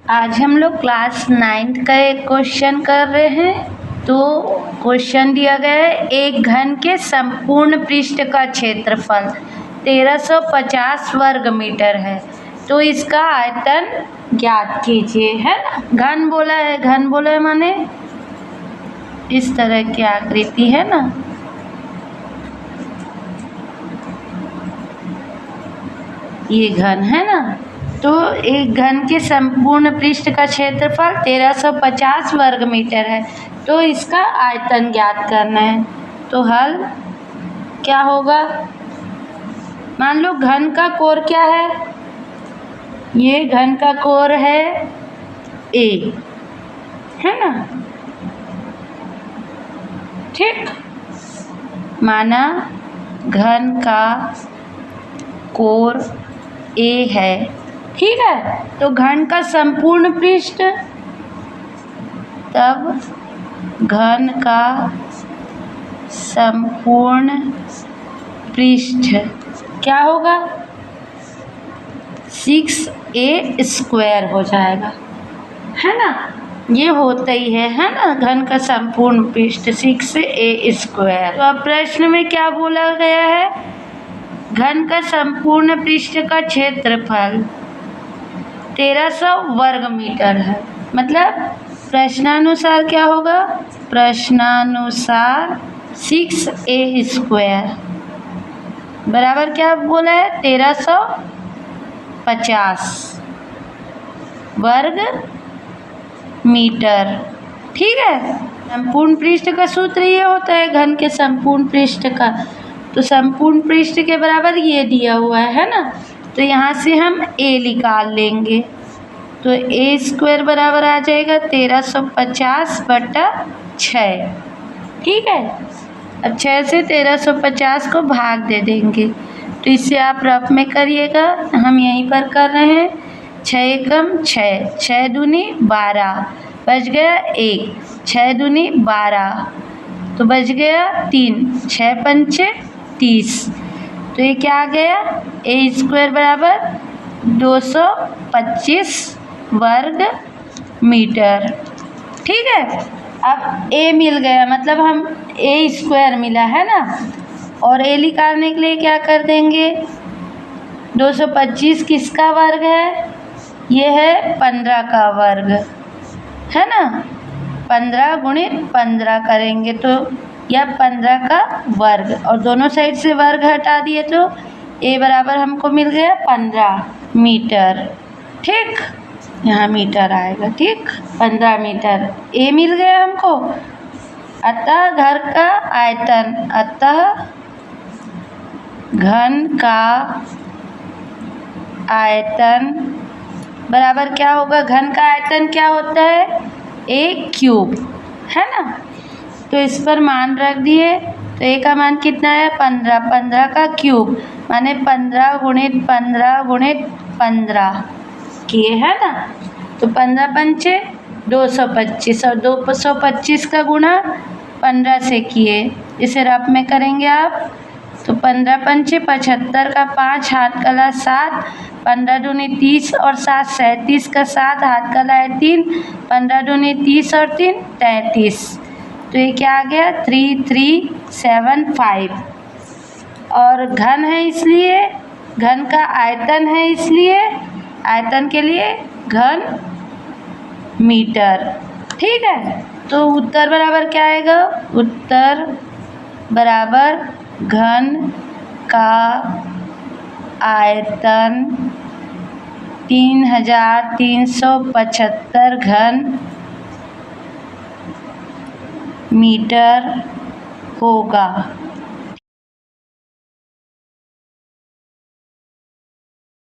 आज हम लोग क्लास 9th का एक क्वेश्चन कर रहे हैं। तो क्वेश्चन दिया गया है, एक घन के संपूर्ण पृष्ठ का क्षेत्रफल 1350 वर्ग मीटर है, तो इसका आयतन ज्ञात कीजिए। है ना, घन बोला है, घन बोला है माने इस तरह की आकृति है ना, ये घन है ना। तो एक घन के संपूर्ण पृष्ठ का क्षेत्रफल 1350 वर्ग मीटर है, तो इसका आयतन ज्ञात करना है। तो हल क्या होगा, मान लो घन का कोण क्या है, ये घन का कोण है ए, है ना, ठीक। माना घन का कोण ए है, ठीक है। तो घन का संपूर्ण पृष्ठ, तब घन का संपूर्ण पृष्ठ क्या होगा, 6a² हो जाएगा, है ना। ये होता ही है ना, घन का संपूर्ण पृष्ठ 6a²। तो अब प्रश्न में क्या बोला गया है, घन का संपूर्ण पृष्ठ का क्षेत्रफल 1300 वर्ग मीटर है। मतलब प्रश्नानुसार क्या होगा, प्रश्नानुसार 6a² बराबर क्या बोला है, 1350 वर्ग मीटर, ठीक है। संपूर्ण पृष्ठ का सूत्र ये होता है घन के संपूर्ण पृष्ठ का, तो संपूर्ण पृष्ठ के बराबर ये दिया हुआ है ना, तो यहाँ से हम a निकाल लेंगे। तो a² बराबर आ जाएगा 1350/6, ठीक है। अब 6 से 1350 को भाग दे देंगे, तो इसे आप रफ में करिएगा, हम यहीं पर कर रहे हैं। 6 एकम 6, 6 दूनी 12, बच गया 1, 6 दूनी 12, तो बच गया 3, 6 पंचे 30, तो ये क्या आ गया, a² बराबर 225 वर्ग मीटर, ठीक है। अब a मिल गया, मतलब हम a² मिला है ना, और a निकालने के लिए क्या कर देंगे, 225 किसका वर्ग है, ये है 15 का वर्ग, है ना। 15 गुणित 15 करेंगे तो यह 15 का वर्ग, और दोनों साइड से वर्ग हटा दिए तो a बराबर हमको मिल गया 15 मीटर, ठीक। यहाँ मीटर आएगा, ठीक, 15 मीटर a मिल गया हमको। अतः घर का आयतन, अतः घन का आयतन बराबर क्या होगा, घन का आयतन क्या होता है, a³ है ना। तो इस पर मान रख दिए, तो a का मान कितना है 15, 15 का क्यूब माने 15 गुणित 15 गुणित 15 किए, है ना। तो 15 पंचे 225, और 225 का गुणा 15 से किए, इसे रफ में करेंगे आप, तो 15 पंचे 75 का 5, हाथ कला 7, 15 दूनी 30 और 7 37 का 7, हाथ कला है 3, 15 दूनी 30 और 3 33, तो ये क्या आ गया 3375। और घन है इसलिए, घन का आयतन है इसलिए आयतन के लिए घन मीटर, ठीक है। तो उत्तर बराबर क्या आएगा, उत्तर बराबर घन का आयतन 3375 घन मीटर होगा।